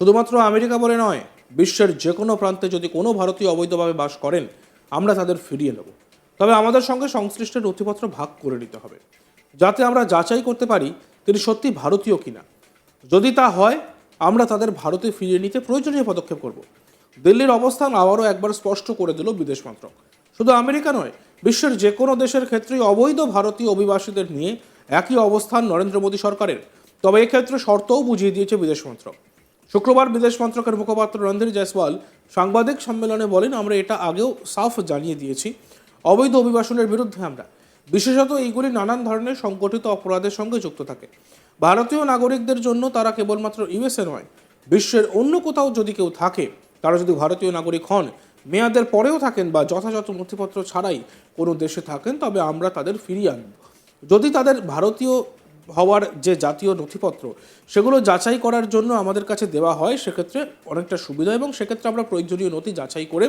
শুধুমাত্র আমেরিকা বলে নয়, বিশ্বের যে কোনো প্রান্তে যদি কোনো ভারতীয় অবৈধভাবে বাস করেন, আমরা তাদের ফিরিয়ে নেব। তবে আমাদের সঙ্গে সংশ্লিষ্ট নথিপত্র ভাগ করে নিতে হবে, যাতে আমরা যাচাই করতে পারি তিনি সত্যি ভারতীয় কিনা। যদি তা হয়, আমরা তাদের ভারতে ফিরিয়ে নিতে প্রয়োজনীয় পদক্ষেপ করব। দিল্লির অবস্থান আবারও একবার স্পষ্ট করে দিল বিদেশ মন্ত্রক। শুধু আমেরিকা নয়, বিশ্বের যে কোনো দেশের ক্ষেত্রেই অবৈধ ভারতীয় অভিবাসীদের নিয়ে একই অবস্থান নরেন্দ্র মোদী সরকারের। তবে এক্ষেত্রে শর্তও বুঝিয়ে দিয়েছে বিদেশ মন্ত্রক। শুক্রবার বিদেশ মন্ত্রকের মুখপাত্র রণধীর জয়সওয়াল সাংবাদিক সম্মেলনে বলেন, আমরা এটা আগেও সাফ জানিয়ে দিয়েছি, অবৈধ অভিবাসনের বিরুদ্ধে আমরা, বিশেষত এইগুলি নানান ধরনের সংগঠিত অপরাধের সঙ্গে যুক্ত থাকে। ভারতীয় নাগরিকদের জন্য তারা কেবলমাত্র ইউএসএ নয়, বিশ্বের অন্য কোথাও যদি কেউ থাকে, তারা যদি ভারতীয় নাগরিক হন, মেয়াদের পরেও থাকেন বা যথাযথ নথিপত্র ছাড়াই কোনো দেশে থাকেন, তবে আমরা তাদের ফিরিয়ে আনব। যদি তাদের ভারতীয় হওয়ার যে জাতীয় নথিপত্র সেগুলো যাচাই করার জন্য আমাদের কাছে দেওয়া হয়, সেক্ষেত্রে অনেকটা সুবিধা, এবং সেক্ষেত্রে আমরা প্রয়োজনীয় নথি যাচাই করে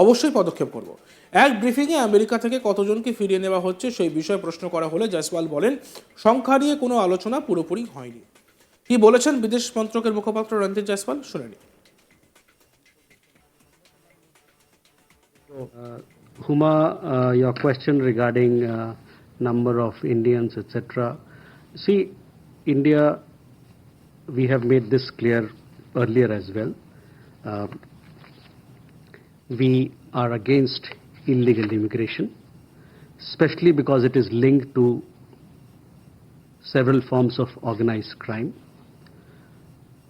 অবশ্যই পদক্ষেপ করব। এক ব্রিফিংয়ে আমেরিকা থেকে কতজনকে ফিরিয়ে নেওয়া হচ্ছে সেই বিষয়ে প্রশ্ন করা হলে জয়সওয়াল বলেন, সংখ্যা নিয়ে কোনো আলোচনা পুরোপুরি হয়নি। কি বলেছেন বিদেশ মন্ত্রকের মুখপাত্র রণধীর জয়সওয়াল, শুনে নিন। Huma, your question regarding number of Indians, etc. See, India, we have made this clear earlier as well. We are against illegal immigration, especially because it is linked to several forms of organized crime.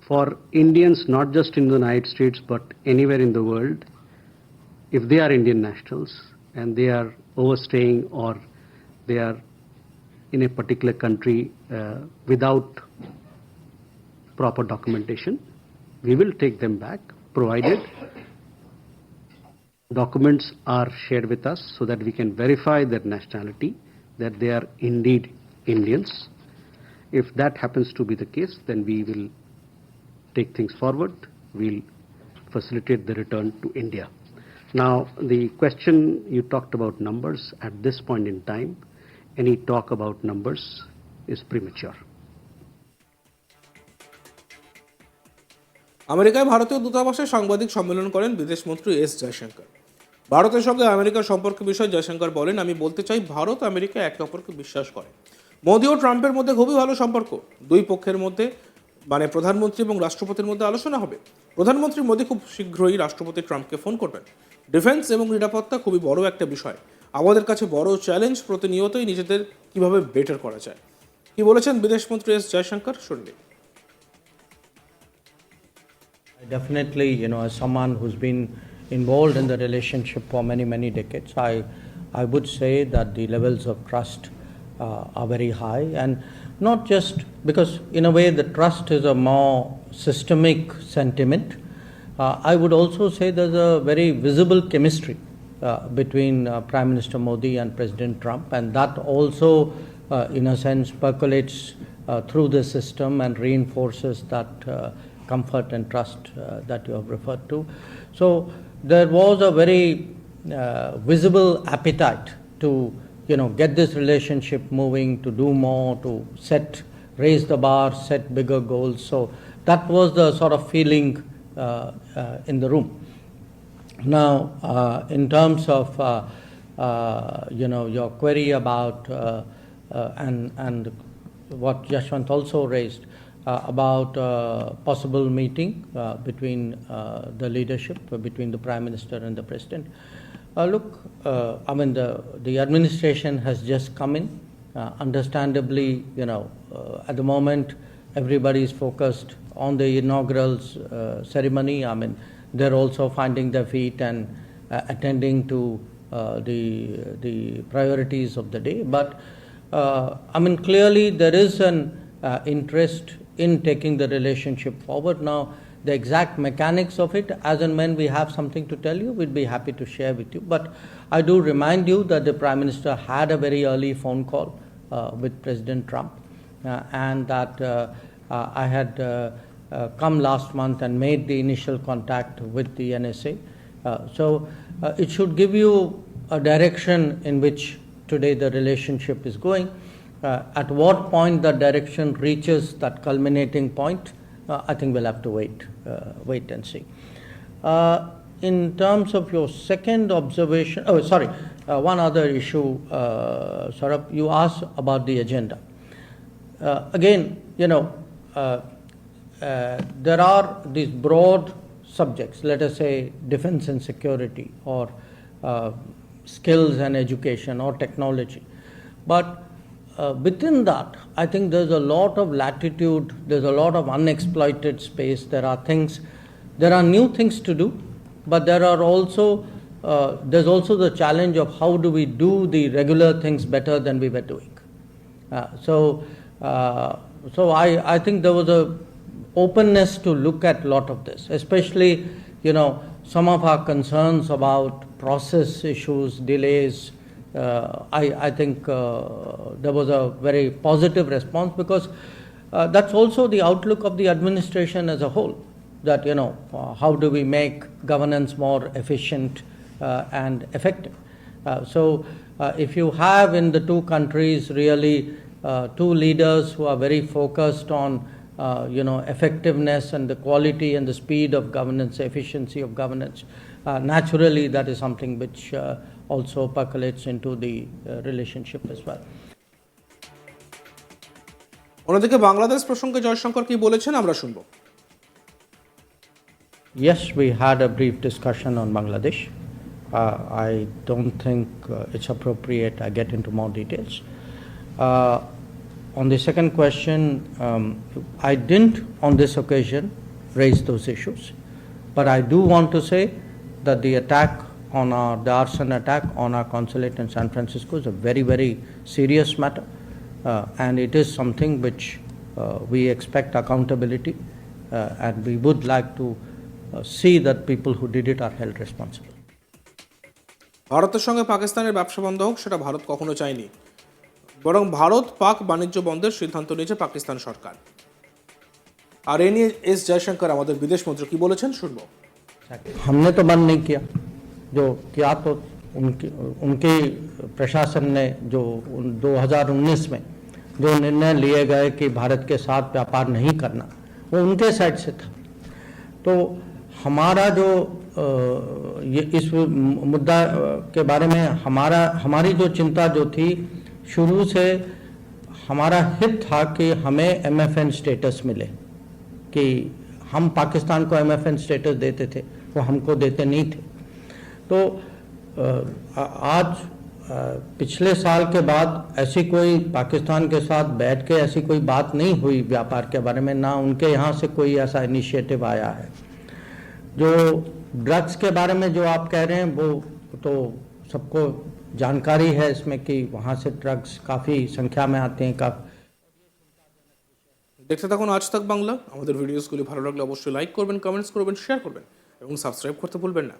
For Indians, not just in the United States, but anywhere in the world, if they are Indian nationals and they are overstaying or they are in a particular country without proper documentation, we will take them back, provided documents are shared with us so that we can verify their nationality, that they are indeed Indians. If that happens to be the case, then we will take things forward. We'll facilitate the return to India. Now, the question you talked about numbers, at this point in time, any talk about numbers is premature. আমেরিকায় ভারতীয় দূতাবাসে সাংবাদিক সম্মেলন করেন বিদেশমন্ত্রী S Jaishankar. ভারতের সঙ্গে আমেরিকার সম্পর্ক বিষয়ে জয়শঙ্কর বলেন, আমি বলতে চাই, ভারত আমেরিকা একে অপরকে বিশ্বাস করে। মোদি ও ট্রাম্পের মধ্যে খুবই ভালো সম্পর্ক। দুই পক্ষের মধ্যে, মানে প্রধানমন্ত্রী এবং রাষ্ট্রপতির মধ্যে আলোচনা হবে। প্রধানমন্ত্রী মোদি খুব শীঘ্রই রাষ্ট্রপতি ট্রাম্পকে ফোন করবেন। ডিফেন্স এবং নিরাপত্তা খুবই বড় একটা বিষয়। আমাদের কাছে বড় চ্যালেঞ্জ প্রতিনিয়তই নিজেদের কিভাবে বেটার করা যায়। কি বলেছেন বিদেশমন্ত্রী এস জয়শঙ্কর, শুনলে। Definitely, as someone who's been involved in the relationship for many decades, I would say that the levels of trust are very high, and not just because in a way the trust is a more systemic sentiment. I would also say there's a very visible chemistry between Prime Minister Modi and President Trump, and that also in a sense percolates through the system and reinforces that comfort and trust that you have referred to. So there was a very visible appetite to get this relationship moving, to do more, to raise the bar, set bigger goals. So that was the sort of feeling in the room. Now, in terms of your query about and what Yashwant also raised about possible meeting between the leadership, between the Prime Minister and the President. Look, I mean, the administration has just come in. Understandably, at the moment, everybody is focused on the inaugural ceremony. I mean, they're also finding their feet and attending to the priorities of the day. But I mean, clearly there is an interest in taking the relationship forward. Now, the exact mechanics of it, as and when we have something to tell you, we'd be happy to share with you. But I do remind you that the Prime Minister had a very early phone call with President Trump, and that I had come last month and made the initial contact with the NSA. So it should give you a direction in which today the relationship is going. At what point that direction reaches that culminating point, I think we'll have to wait and see. In terms of your second observation, one other issue, Saurabh, you asked about the agenda. Again, there are these broad subjects, let us say defense and security, or skills and education, or technology. But within that, I think there's a lot of latitude, there's a lot of unexploited space. There are new things to do, but there's also the challenge of how do we do the regular things better than we were doing. So I think there was a openness to look at a lot of this, especially, some of our concerns about process issues, delays. I think there was a very positive response, because that's also the outlook of the administration as a whole, that, how do we make governance more efficient and effective. So if you have in the two countries really two leaders who are very focused on effectiveness and the quality and the speed of governance, efficiency of governance, naturally that is something which also percolates into the relationship as well. অন্যদিকে বাংলাদেশ প্রসঙ্গে জয়শঙ্কর কি বলেছেন আমরা শুনবো। Yes, we had a brief discussion on Bangladesh. I don't think it's appropriate I get into more details. On the second question, I didn't on this occasion raise those issues, but I do want to say that the arson attack on our consulate in San Francisco is a very, very serious matter, and it is something which we expect accountability, and we would like to see that people who did it are held responsible. ভারতের সঙ্গে পাকিস্তানের ব্যবসা বন্ধ হোক, সেটা ভারত কখনো চায়নি, বরং ভারত পাক বাণিজ্য বন্ধের সিদ্ধান্ত নিয়েছে পাকিস্তান সরকার। আর এ নিয়ে এস জয়শঙ্কর আমাদের বিদেশ মন্ত্রী কি বলেছেন শুনবো। हमने तो बंद नहीं किया, जो किया तो उनके प्रशासन ने जो 2019 में जो निर्णय लिए गए कि भारत के साथ व्यापार नहीं करना, वो उनके साइड से था। तो हमारा जो ये इस मुद्दा के बारे में हमारी जो चिंता जो थी, शुरू से हमारा हित था कि हमें MFN स्टेटस मिले, कि हम पाकिस्तान को MFN स्टेटस देते थे, वो हमको देते नहीं थे। तो आज पिछले साल के बाद ऐसी कोई पाकिस्तान के साथ बैठ के ऐसी कोई बात नहीं हुई व्यापार के बारे में, ना उनके यहाँ से कोई ऐसा इनिशिएटिव आया है। जो ड्रग्स के बारे में जो आप कह रहे हैं, वो तो सबको जानकारी है इसमें कि वहाँ से ड्रग्स काफ़ी संख्या में आते हैं। দেখতে থাকুন আজ তাক বাংলা। আমাদের ভিডিওসগুলি ভালো লাগলে অবশ্যই লাইক করবেন, কমেন্টস করবেন, শেয়ার করবেন এবং সাবস্ক্রাইব করতে ভুলবেন না।